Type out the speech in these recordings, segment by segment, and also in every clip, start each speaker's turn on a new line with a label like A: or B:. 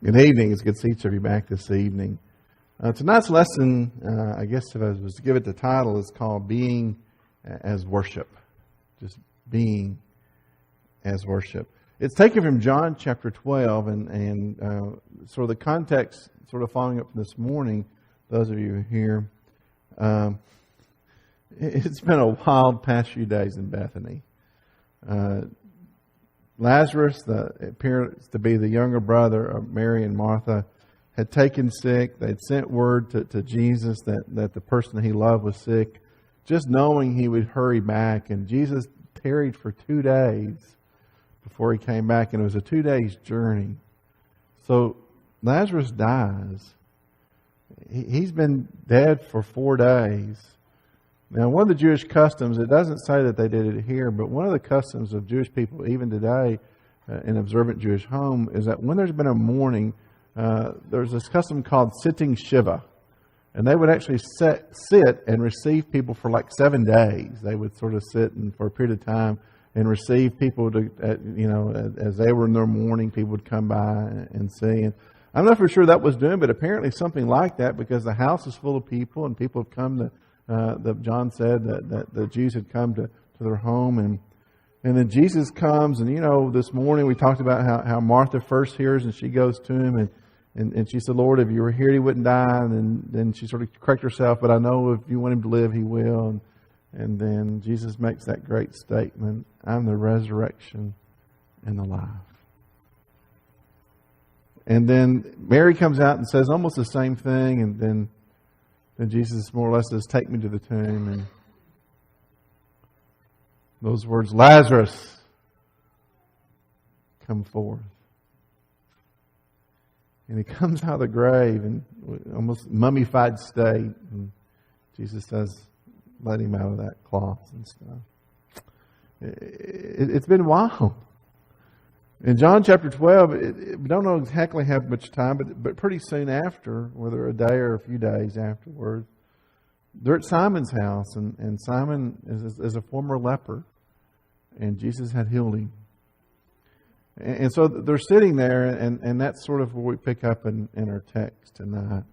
A: Good evening. It's good to see each of you back this evening. Tonight's lesson, I guess if I was to give it the title, is called Being as Worship. Just being as worship. It's taken from John chapter 12 and sort of the context, sort of following up from this morning, those of you here. It's been a wild past few days in Bethany. Lazarus, appears to be the younger brother of Mary and Martha, had taken sick. They'd sent word to Jesus that the person he loved was sick, just knowing he would hurry back. And Jesus tarried for 2 days before he came back, and it was a 2 days journey. So Lazarus dies. He's been dead for 4 days. Now, one of the Jewish customs, it doesn't say that they did it here, but one of the customs of Jewish people, even today, in observant Jewish home, is that when there's been a mourning, there's this custom called sitting Shiva. And they would actually sit and receive people for like 7 days. They would sort of sit for a period of time and receive people to, as they were in their mourning, people would come by and see. And I'm not for sure that was doing, but apparently something like that, because the house is full of people and people have come to, John said that the Jews had come to their home, and then Jesus comes, and this morning we talked about how Martha first hears and she goes to him and she said, Lord, if you were here he wouldn't die, and then she sort of corrected herself, but I know if you want him to live he will, and then Jesus makes that great statement, I'm the resurrection and the life. And then Mary comes out and says almost the same thing, and then Jesus more or less says, take me to the tomb. And those words, Lazarus, come forth. And he comes out of the grave in almost mummified state. And Jesus says, let him out of that cloth and stuff. It's been wild. In John chapter 12, we don't know exactly how much time, but pretty soon after, whether a day or a few days afterwards, they're at Simon's house, and Simon is a former leper, and Jesus had healed him. And so they're sitting there, and that's sort of where we pick up in our text tonight.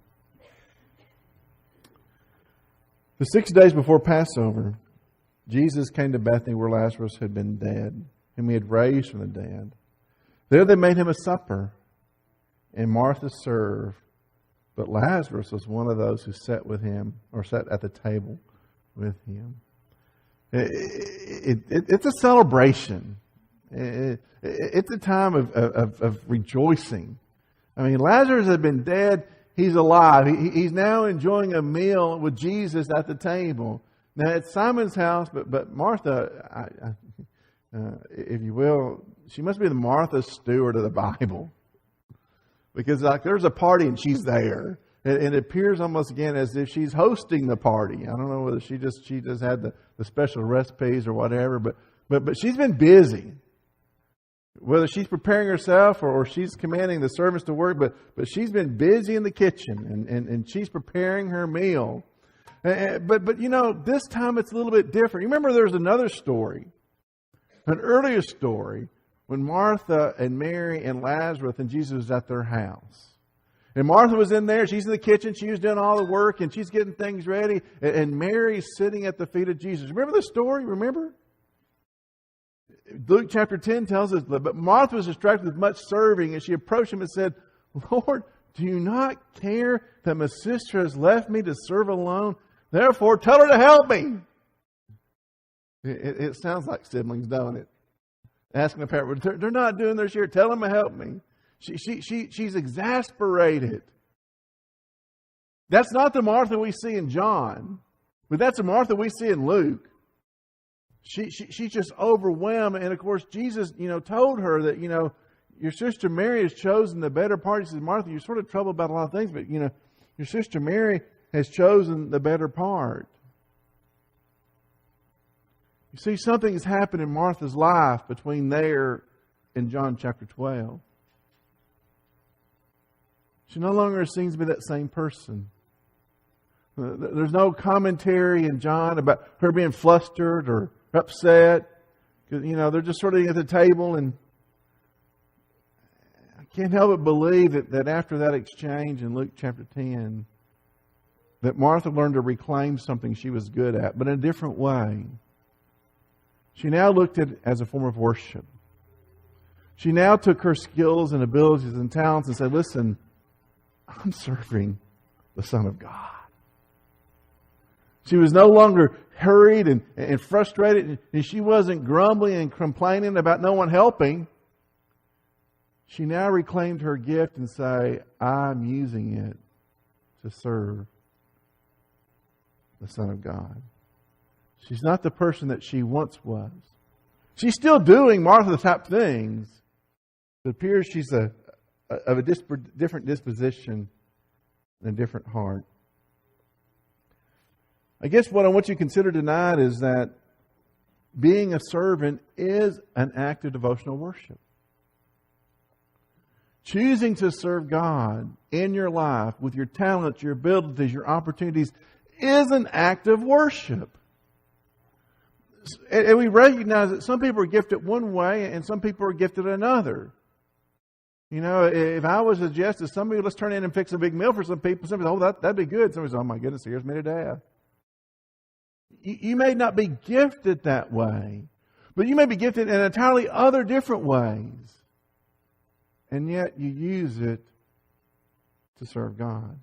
A: The 6 days before Passover, Jesus came to Bethany where Lazarus had been dead, whom he had raised from the dead. There they made him a supper, and Martha served, but Lazarus was one of those who sat with him, or sat at the table with him. It's a celebration. It's a time of rejoicing. I mean, Lazarus had been dead. He's alive. He's now enjoying a meal with Jesus at the table. Now, it's Simon's house, but Martha, if you will, she must be the Martha Stewart of the Bible. Because there's a party and she's there. And it appears almost again as if she's hosting the party. I don't know whether she just had the special recipes or whatever, but she's been busy. Whether she's preparing herself or she's commanding the servants to work, but she's been busy in the kitchen and she's preparing her meal. But this time it's a little bit different. You remember there's another story, an earlier story, when Martha and Mary and Lazarus and Jesus was at their house. And Martha was in there. She's in the kitchen. She was doing all the work and she's getting things ready. And Mary's sitting at the feet of Jesus. Remember the story? Remember? Luke chapter 10 tells us, but Martha was distracted with much serving, and she approached him and said, Lord, do you not care that my sister has left me to serve alone? Therefore, tell her to help me. It sounds like siblings, don't it? Asking a parent, they're not doing their share. Tell them to help me. She's exasperated. That's not the Martha we see in John, but that's the Martha we see in Luke. She's just overwhelmed. And of course, Jesus, told her that, your sister Mary has chosen the better part. He says, Martha, you're sort of troubled about a lot of things, but, your sister Mary has chosen the better part. You see, something has happened in Martha's life between there and John chapter 12. She no longer seems to be that same person. There's no commentary in John about her being flustered or upset. Because, they're just sort of at the table and can't help but believe that after that exchange in Luke chapter 10, that Martha learned to reclaim something she was good at, but in a different way. She now looked at it as a form of worship. She now took her skills and abilities and talents and said, listen, I'm serving the Son of God. She was no longer hurried and frustrated, and she wasn't grumbling and complaining about no one helping. She now reclaimed her gift and said, I'm using it to serve the Son of God. She's not the person that she once was. She's still doing Martha-type things. It appears she's of a different disposition and a different heart. I guess what I want you to consider tonight is that being a servant is an act of devotional worship. Choosing to serve God in your life with your talents, your abilities, your opportunities is an act of worship. And we recognize that some people are gifted one way and some people are gifted another. You know, if I was to suggest to somebody, let's turn in and fix a big meal for some people, somebody says, oh, that'd be good. Somebody says, oh my goodness, here's me to death. You may not be gifted that way, but you may be gifted in entirely other different ways. And yet you use it to serve God.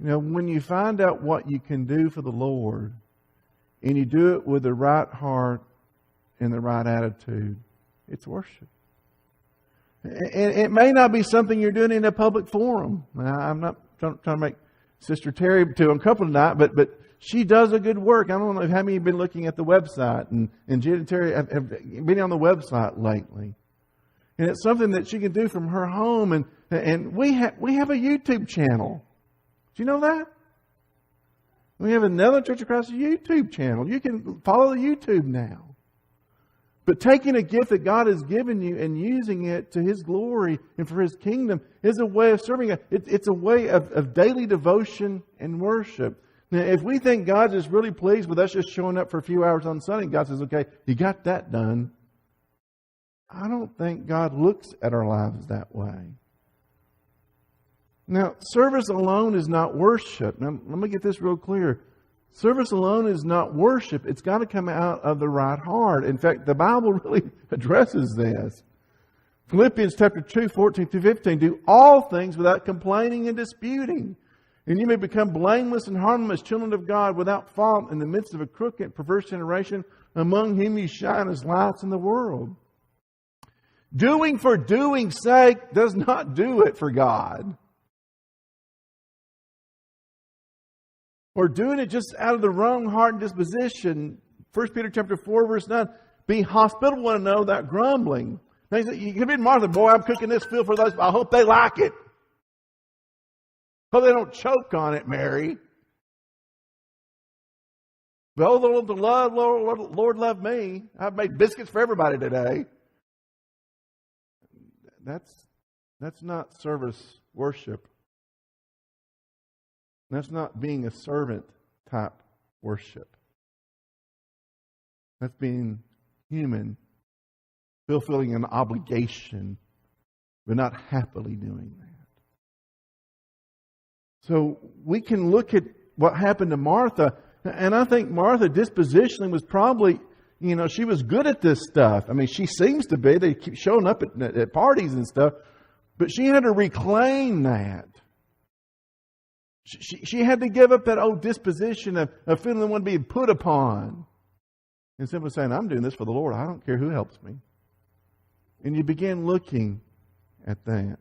A: You know, when you find out what you can do for the Lord, and you do it with the right heart and the right attitude, it's worship. And it may not be something you're doing in a public forum. Now, I'm not trying to make Sister Terry too uncomfortable tonight, but she does a good work. I don't know how many have been looking at the website, and Jen and Terry have been on the website lately. And it's something that she can do from her home. And we have a YouTube channel. Do you know that? We have a Netherland Church of Christ YouTube channel. You can follow the YouTube now. But taking a gift that God has given you and using it to His glory and for His kingdom is a way of serving. It's a way of daily devotion and worship. Now, if we think God's just really pleased with us just showing up for a few hours on Sunday, God says, okay, you got that done. I don't think God looks at our lives that way. Now, service alone is not worship. Now, let me get this real clear. Service alone is not worship. It's got to come out of the right heart. In fact, the Bible really addresses this. Philippians chapter 2, 14 through 15. Do all things without complaining and disputing. And you may become blameless and harmless children of God without fault in the midst of a crooked, perverse generation, among whom you shine as lights in the world. Doing for doing's sake does not do it for God. Or doing it just out of the wrong heart and disposition. 1 Peter chapter 4, verse 9. Be hospitable one another without grumbling. Now, you could be Martha, boy, I'm cooking this meal for those. I hope they like it. Hope they don't choke on it, Mary. But oh, the Lord loved me. I've made biscuits for everybody today. That's not service worship. That's not being a servant type worship. That's being human, fulfilling an obligation, but not happily doing that. So we can look at what happened to Martha, and I think Martha dispositionally was probably, she was good at this stuff. I mean, she seems to be. They keep showing up at parties and stuff, but she had to reclaim that. She had to give up that old disposition of feeling the one being put upon. And simply saying, I'm doing this for the Lord. I don't care who helps me. And you begin looking at that.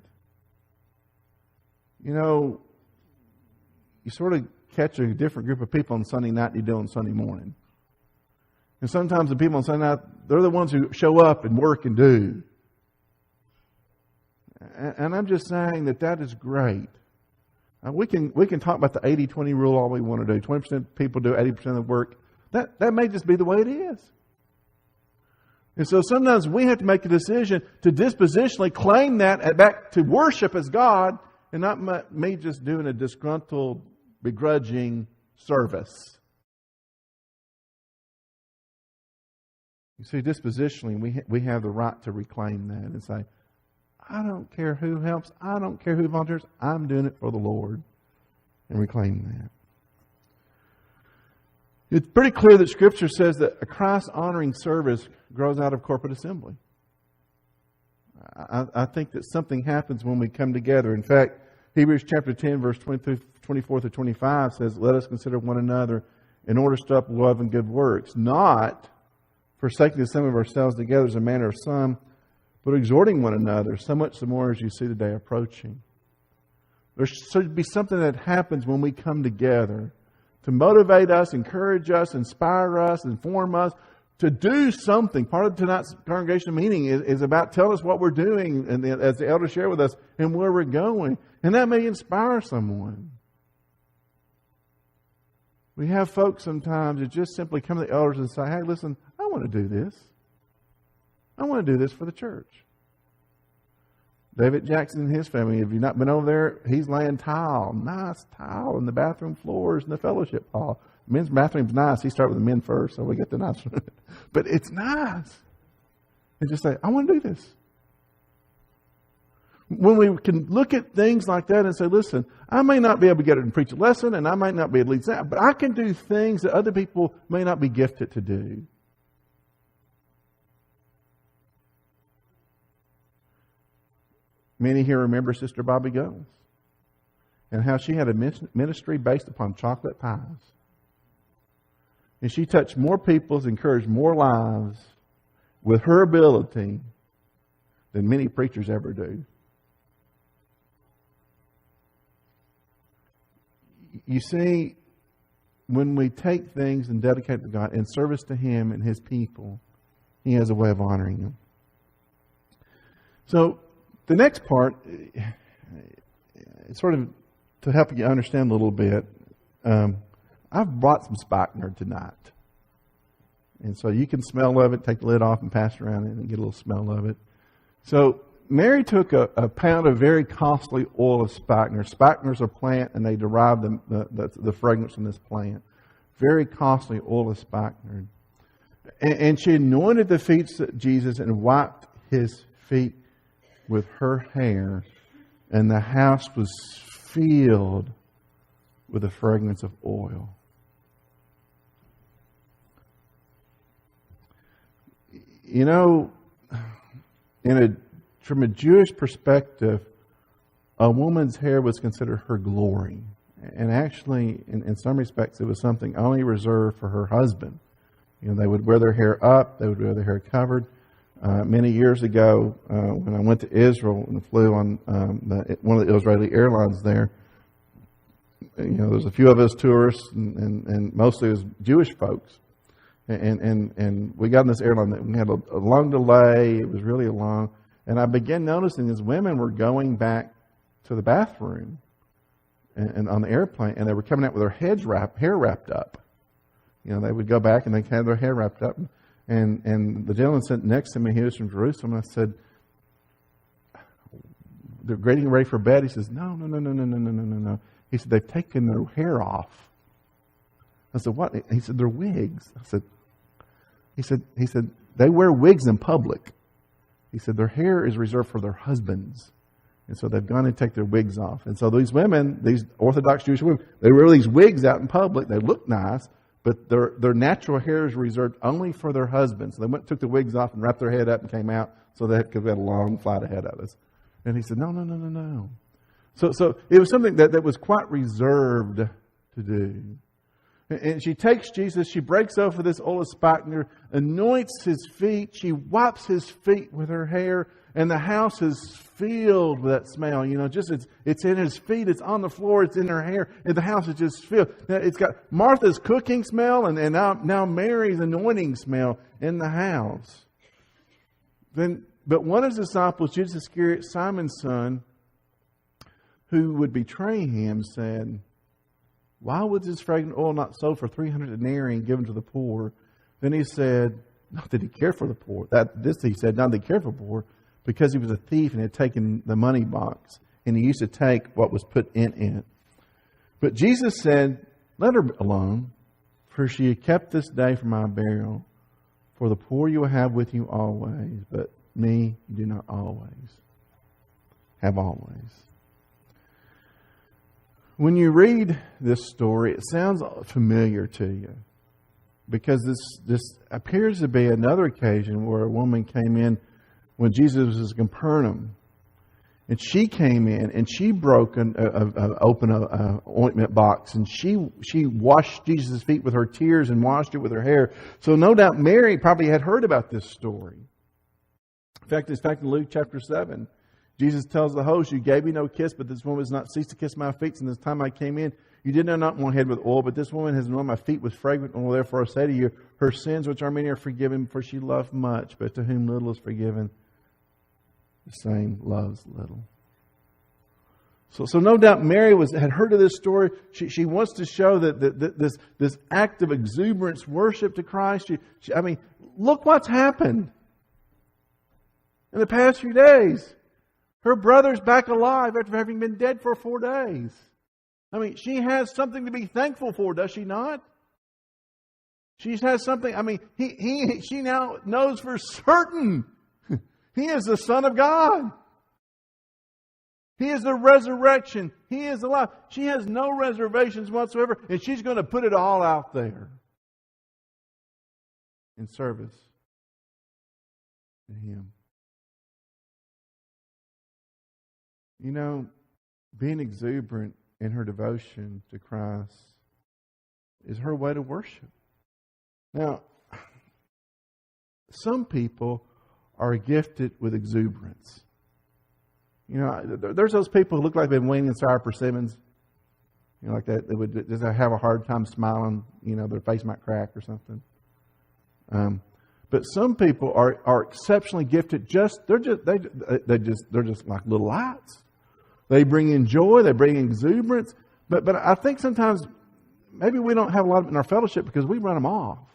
A: You sort of catch a different group of people on Sunday night than you do on Sunday morning. And sometimes the people on Sunday night, they're the ones who show up and work and do. And I'm just saying that is great. We can talk about the 80-20 rule all we want to do. 20% of people do 80% of the work. That may just be the way it is. And so sometimes we have to make a decision to dispositionally claim that back to worship as God, and not me just doing a disgruntled, begrudging service. You see, dispositionally, we have the right to reclaim that and say, I don't care who helps. I don't care who volunteers. I'm doing it for the Lord. And we claim that. It's pretty clear that Scripture says that a Christ-honoring service grows out of corporate assembly. I think that something happens when we come together. In fact, Hebrews chapter 10, verse 24 through 25 says, let us consider one another in order to stir up love and good works, not forsaking the assembly of ourselves together as a manner of some, but exhorting one another, so much the more as you see the day approaching. There should be something that happens when we come together to motivate us, encourage us, inspire us, inform us to do something. Part of tonight's congregational meeting is about telling us what we're doing, and as the elders share with us, and where we're going. And that may inspire someone. We have folks sometimes that just simply come to the elders and say, hey, listen, I want to do this. I want to do this for the church. David Jackson and his family, if you've not been over there, he's laying tile, nice tile in the bathroom floors in the fellowship hall. The men's bathroom's nice. He started with the men first, so we get the nice one. But it's nice. And just say, I want to do this. When we can look at things like that and say, listen, I may not be able to get it and preach a lesson, and I might not be able to lead that, but I can do things that other people may not be gifted to do. Many here remember Sister Bobby Gomes and how she had a ministry based upon chocolate pies. And she touched more people, encouraged more lives with her ability than many preachers ever do. You see, when we take things and dedicate to God in service to Him and His people, He has a way of honoring them. So, the next part, sort of to help you understand a little bit, I've brought some spikenard tonight. And so you can smell of it, take the lid off and pass it around and get a little smell of it. So Mary took a pound of very costly oil of spikenard. Spikenard's a plant, and they derive the fragrance from this plant. Very costly oil of spikenard. And she anointed the feet of Jesus and wiped His feet with her hair, and the house was filled with the fragrance of oil. You know, from a Jewish perspective, a woman's hair was considered her glory. And actually, in some respects, it was something only reserved for her husband. You know, they would wear their hair up, they would wear their hair covered. Many years ago, when I went to Israel and flew on one of the Israeli airlines there, you know, there's a few of us tourists, and mostly it was Jewish folks. And we got in this airline that we had a long delay. It was really long. And I began noticing as women were going back to the bathroom and on the airplane, and they were coming out with their hair wrapped up. You know, they would go back and they had their hair wrapped up. And the gentleman sitting next to me, he was from Jerusalem. I said, they're getting ready for bed. He says, no. He said, they've taken their hair off. I said, what? He said, they're wigs. He said, they wear wigs in public. He said, their hair is reserved for their husbands. And so they've gone and take their wigs off. And so these women, these Orthodox Jewish women, they wear these wigs out in public. They look nice. But their natural hair is reserved only for their husbands. So they took the wigs off and wrapped their head up and came out so they could have a long flight ahead of us. And he said, no. So it was something that was quite reserved to do. And she takes Jesus, she breaks over this oil of spikenard, anoints His feet, she wipes His feet with her hair, and the house is filled with that smell. You know, just it's in His feet, it's on the floor, it's in her hair, and the house is just filled. Now, it's got Martha's cooking smell and now Mary's anointing smell in the house. But one of His disciples, Judas Iscariot, Simon's son, who would betray Him, said, why was this fragrant oil not sold for 300 denarii and given to the poor? Then He said, not that He cared for the poor. He said, not that He cared for the poor, because He was a thief and had taken the money box. And He used to take what was put in it. But Jesus said, let her alone, for she had kept this day for my burial. For the poor you will have with you always, but me you do not always. have always. When you read this story, it sounds familiar to you, because this appears to be another occasion where a woman came in when Jesus was in Capernaum. And she came in and she broke open an ointment box, and she washed Jesus' feet with her tears and washed it with her hair. So no doubt Mary probably had heard about this story. In fact, in Luke chapter 7, Jesus tells the host, "You gave me no kiss, but this woman has not ceased to kiss my feet. And this time I came in, you did not anoint my head with oil, but this woman has anointed my feet with fragrant oil. Therefore I say to you, her sins, which are many, are forgiven, for she loved much. But to whom little is forgiven, the same loves little." So no doubt Mary had heard of this story. She wants to show that this act of exuberance worship to Christ. Look what's happened in the past few days. Her brother's back alive after having been dead for 4 days. She has something to be thankful for, does she not? She has something. She now knows for certain He is the Son of God. He is the resurrection. He is alive. She has no reservations whatsoever, and she's going to put it all out there in service to Him. Being exuberant in her devotion to Christ is her way to worship. Now, some people are gifted with exuberance. There's those people who look like they've been waiting in sour persimmons. Like that. They would just have a hard time smiling. Their face might crack or something. But some people are exceptionally gifted. They're just like little lights. They bring in joy. They bring in exuberance. But I think sometimes maybe we don't have a lot of it in our fellowship because we run them off.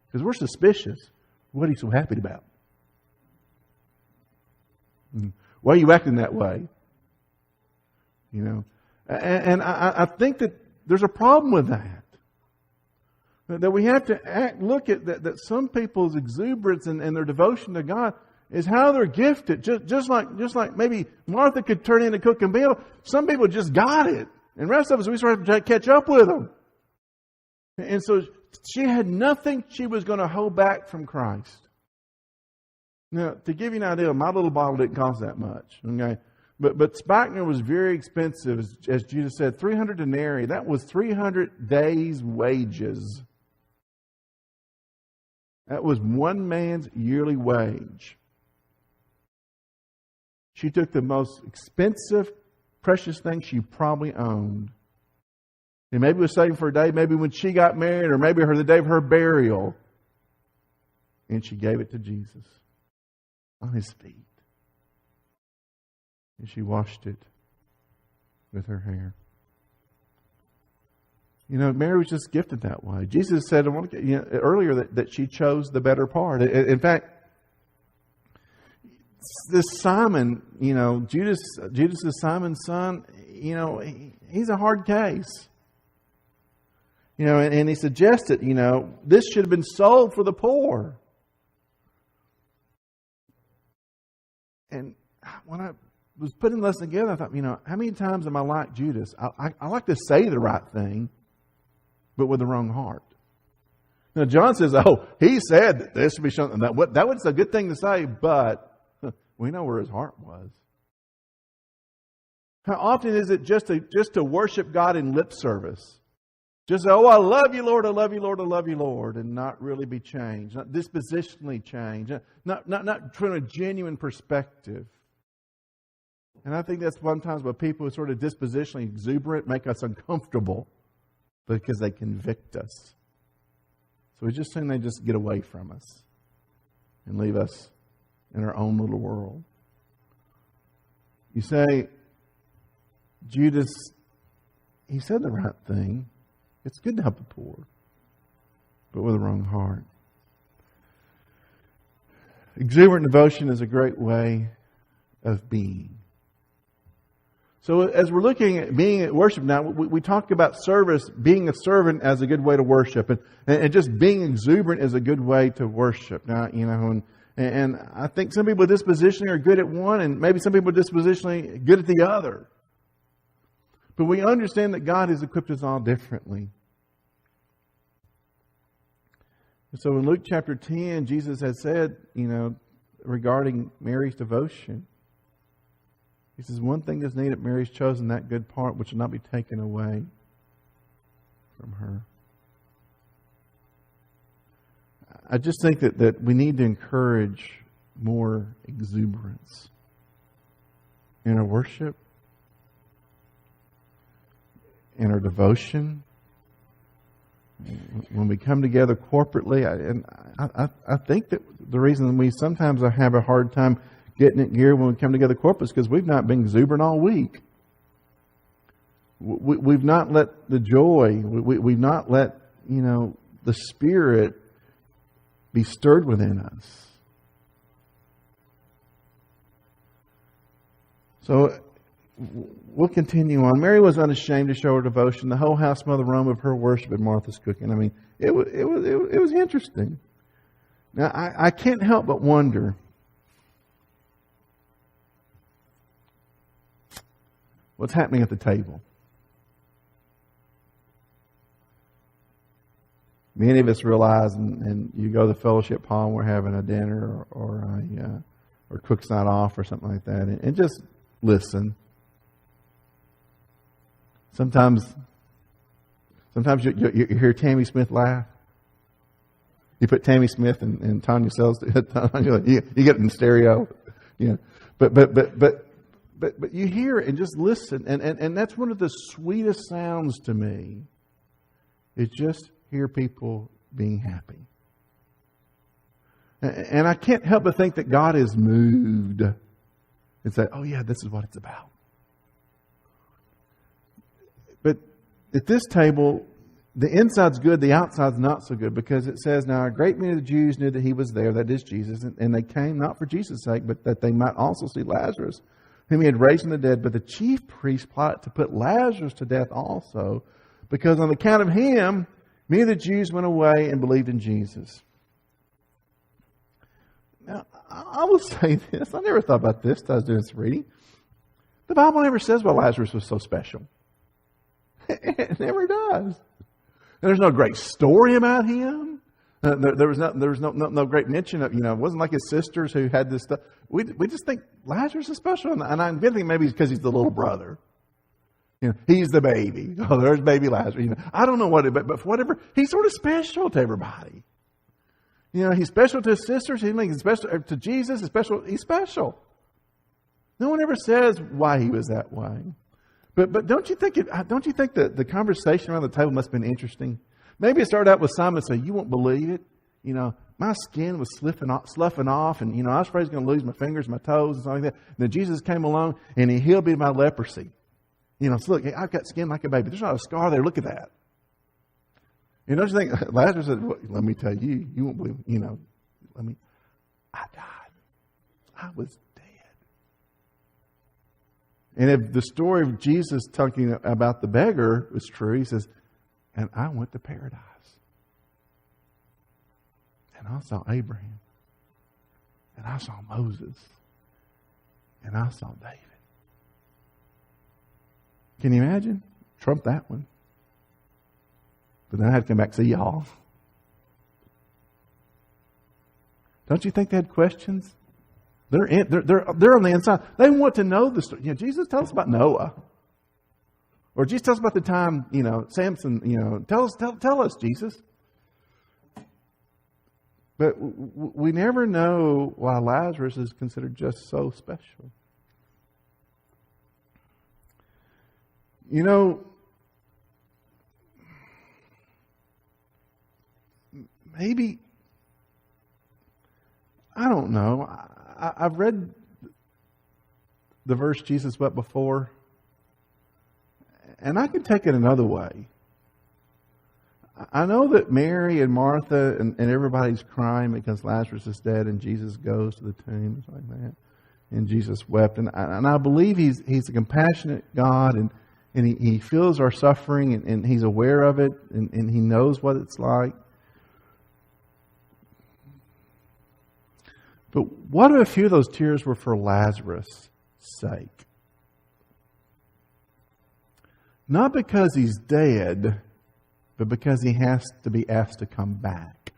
A: Because we're suspicious. What are you so happy about? Why are you acting that way? And I think that there's a problem with that. That we have to look at that some people's exuberance and their devotion to God is how they're gifted. Just like maybe Martha could turn in a cook and meal. Some people just got it. And the rest of us, we sort of have to catch up with them. And so she had nothing she was going to hold back from Christ. Now, to give you an idea, my little bottle didn't cost that much. Okay, but spikenard was very expensive, as Jesus said, 300 denarii. That was 300 days' wages. That was one man's yearly wage. She took the most expensive, precious thing she probably owned. And maybe it was saving for a day, maybe when she got married, or maybe the day of her burial. And she gave it to Jesus on His feet. And she washed it with her hair. Mary was just gifted that way. Jesus said earlier that she chose the better part. In fact, this Simon, Judas is Simon's son, he's a hard case. And he suggested, this should have been sold for the poor. And when I was putting the lesson together, I thought, how many times am I like Judas? I like to say the right thing, but with the wrong heart. Now, John says, he said that this should be shown. That was a good thing to say, but we know where his heart was. How often is it just to worship God in lip service? Just say, I love you, Lord, I love you, Lord, I love you, Lord, and not really be changed, not dispositionally changed, not from a genuine perspective. And I think that's sometimes what people who are sort of dispositionally exuberant make us uncomfortable because they convict us. So we just think they just get away from us and leave us in our own little world. You say, Judas, he said the right thing. It's good to help the poor, but with the wrong heart. Exuberant devotion is a great way of being. So as we're looking at being at worship now, we talk about service, being a servant as a good way to worship, and just being exuberant is a good way to worship. Now, And I think some people dispositionally are good at one, and maybe some people dispositionally are good at the other. But we understand that God has equipped us all differently. So in Luke chapter 10, Jesus has said, regarding Mary's devotion, He says, one thing is needed, Mary's chosen that good part which will not be taken away from her. I just think that we need to encourage more exuberance in our worship, in our devotion, when we come together corporately. I think that the reason we sometimes have a hard time getting it geared when we come together corporately is because we've not been exuberant all week. We've not let the joy, we've not let, the Spirit be stirred within us. So we'll continue on. Mary was unashamed to show her devotion. The whole house smelled the aroma of her worship and Martha's cooking. I mean, it was interesting. Now, I can't help but wonder, what's happening at the table? Many of us realize, and you go to the fellowship hall and we're having a dinner or cook's night off or something like that, and just listen. Sometimes you hear Tammy Smith laugh. You put Tammy Smith and Tanya Sells, you get it in stereo, But you hear it and just listen, and that's one of the sweetest sounds to me. It's just hear people being happy. And I can't help but think that God is moved and say, oh yeah, this is what it's about. But at this table, the inside's good, the outside's not so good, because it says, now a great many of the Jews knew that He was there, that is Jesus, and they came not for Jesus' sake, but that they might also see Lazarus, whom He had raised from the dead. But the chief priests plotted to put Lazarus to death also, because on account of him, many of the Jews went away and believed in Jesus. Now, I will say this. I never thought about this as I was doing this reading. The Bible never says why Lazarus was so special. It never does. There's no great story about him. There was no great mention of, it wasn't like his sisters who had this stuff. We just think Lazarus is special. And I'm thinking maybe it's because he's the little brother. He's the baby. Oh, there's baby Lazarus. I don't know what but for whatever, he's sort of special to everybody. He's special to his sisters. He's special to Jesus. He's special. No one ever says why he was that way. But don't you think that the conversation around the table must have been interesting? Maybe it started out with Simon saying, "You won't believe it. My skin was sloughing off, and I was afraid I was going to lose my fingers, my toes, and something like that." And then Jesus came along and He healed me of my leprosy. So look, I've got skin like a baby. There's not a scar there. Look at that. Don't you think Lazarus said, well, let me tell you, you won't believe, I died. I was dead. And if the story of Jesus talking about the beggar was true, He says, and I went to paradise. And I saw Abraham. And I saw Moses. And I saw David. Can you imagine? Trump that one. But then I had to come back and see y'all. Don't you think they had questions? They're on the inside. They want to know the story. Jesus tells us about Noah. Or Jesus tells us about the time, Samson, tell us, Jesus. But we never know why Lazarus is considered just so special. Maybe, I don't know. I've read the verse Jesus wept before, and I can take it another way. I know that Mary and Martha and everybody's crying because Lazarus is dead, and Jesus goes to the tomb and something like that. And Jesus wept. And I believe He's a compassionate God, and he feels our suffering, and He's aware of it, and He knows what it's like. But what if a few of those tears were for Lazarus' sake? Not because he's dead, but because he has to be asked to come back.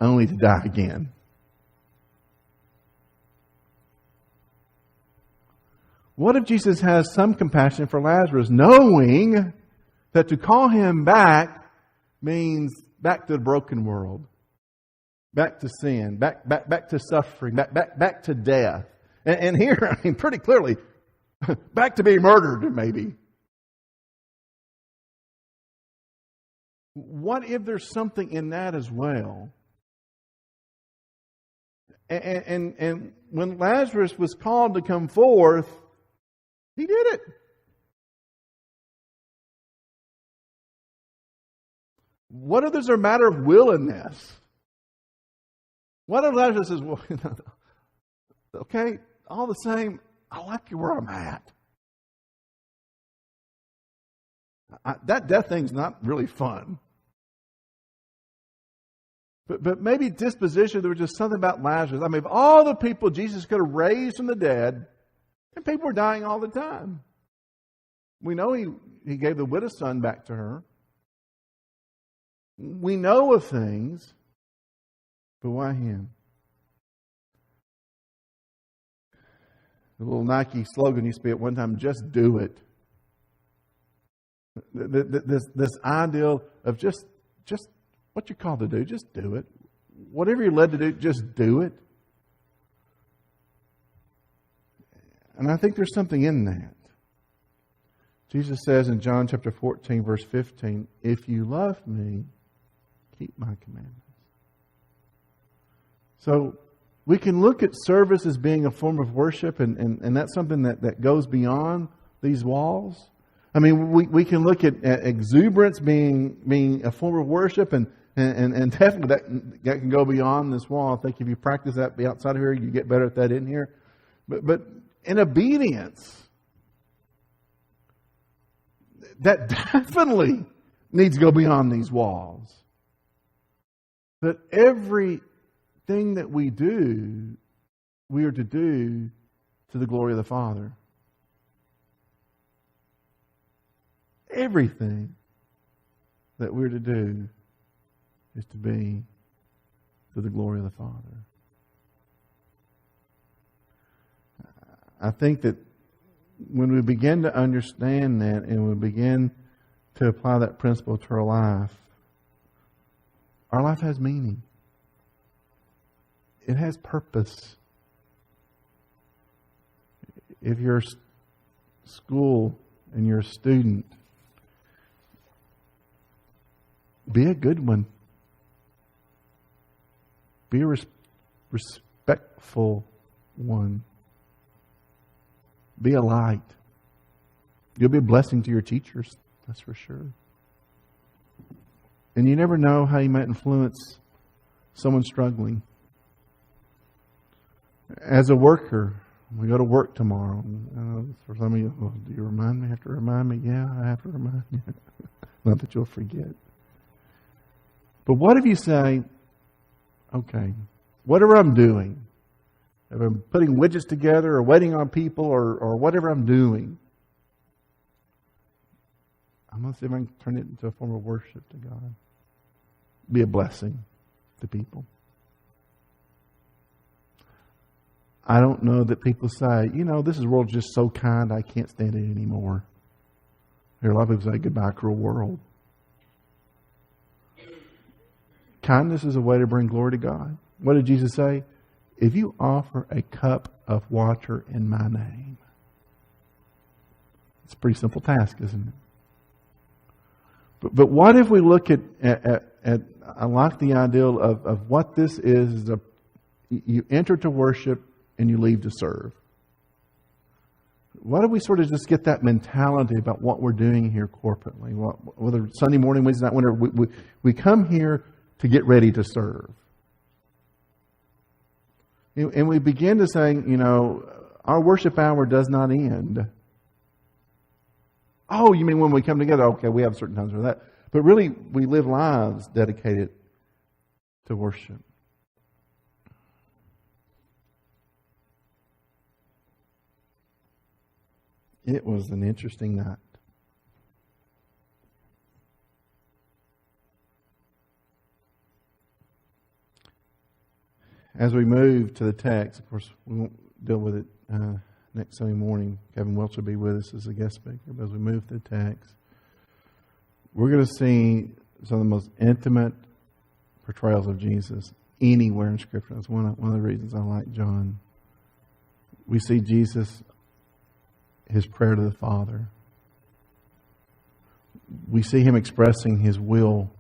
A: Only to die again. What if Jesus has some compassion for Lazarus, knowing that to call him back means back to the broken world, back to sin, back to suffering, back to death. And here, I mean, pretty clearly, back to being murdered, maybe. What if there's something in that as well? And when Lazarus was called to come forth, he did it. What if there's a matter of willingness? What if Lazarus says, well, okay, all the same, I like you where I'm at. That death thing's not really fun. But maybe disposition, there was just something about Lazarus. I mean, of all the people Jesus could have raised from the dead, and people were dying all the time. We know he gave the widow's son back to her. We know of things, but why him? The little Nike slogan used to be at one time, just do it. This ideal of just what you're called to do, just do it. Whatever you're led to do, just do it. And I think there's something in that. Jesus says in John chapter 14, verse 15, if you love me, keep my commandments. So we can look at service as being a form of worship, and that's something that goes beyond these walls. I mean, we can look at exuberance being a form of worship, and definitely that can go beyond this wall. I think if you practice that outside of here, you get better at that in here. But in obedience, that definitely needs to go beyond these walls. That everything that we do, we are to do to the glory of the Father. Everything that we're to do is to be to the glory of the Father. I think that when we begin to understand that and we begin to apply that principle to our life has meaning. It has purpose. If you're at school and you're a student, be a good one. Be a respectful one. Be a light. You'll be a blessing to your teachers, that's for sure. And you never know how you might influence someone struggling. As a worker, we go to work tomorrow. For some of you, well, do you remind me? Have to remind me? Yeah, I have to remind you. Not that you'll forget. But what if you say, okay, whatever I'm doing, if I'm putting widgets together or waiting on people or whatever I'm doing, I'm going to see if I can turn it into a form of worship to God. Be a blessing to people. I don't know that people say, this world's just so kind, I can't stand it anymore. There are a lot of people say, goodbye, cruel world. Kindness is a way to bring glory to God. What did Jesus say? If you offer a cup of water in my name. It's a pretty simple task, isn't it? But what if we look at I like the ideal of what this is you enter to worship and you leave to serve. Why don't we sort of just get that mentality about what we're doing here corporately? Whether Sunday morning, Wednesday night, whenever we come here to get ready to serve. And we begin to say, our worship hour does not end. Oh, you mean when we come together? Okay, we have certain times for that. But really, we live lives dedicated to worship. It was an interesting night. As we move to the text, of course, we won't deal with it next Sunday morning. Kevin Welch will be with us as a guest speaker. But as we move to the text, we're going to see some of the most intimate portrayals of Jesus anywhere in Scripture. That's one of the reasons I like John. We see Jesus, His prayer to the Father. We see Him expressing His will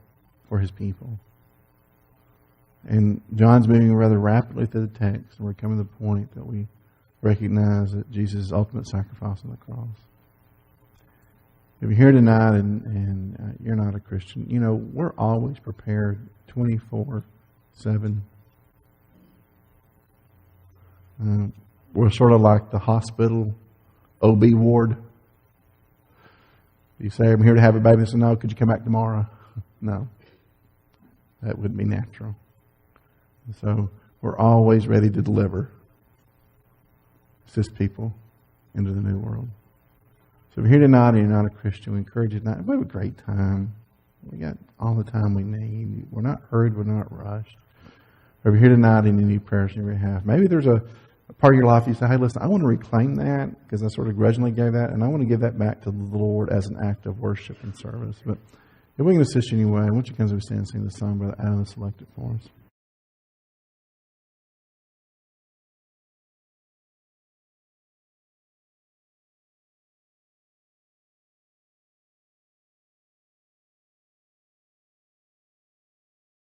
A: for His people. And John's moving rather rapidly through the text, and we're coming to the point that we recognize that Jesus' ultimate sacrifice on the cross. If you're here tonight and you're not a Christian, you know, we're always prepared 24/7. We're sort of like the hospital OB ward. You say, I'm here to have a baby. They say, no, could you come back tomorrow? No. That wouldn't be natural. So we're always ready to deliver His people into the new world. So if you're here tonight and you're not a Christian, we encourage you tonight. We have a great time. We got all the time we need. We're not hurried. We're not rushed. Or if you're here tonight and you need prayers on your behalf, maybe there's a part of your life you say, hey, listen, I want to reclaim that because I sort of grudgingly gave that, and I want to give that back to the Lord as an act of worship and service. But if we can assist you anyway, I want you to come as we stand and sing the song, Brother Adam selected for us.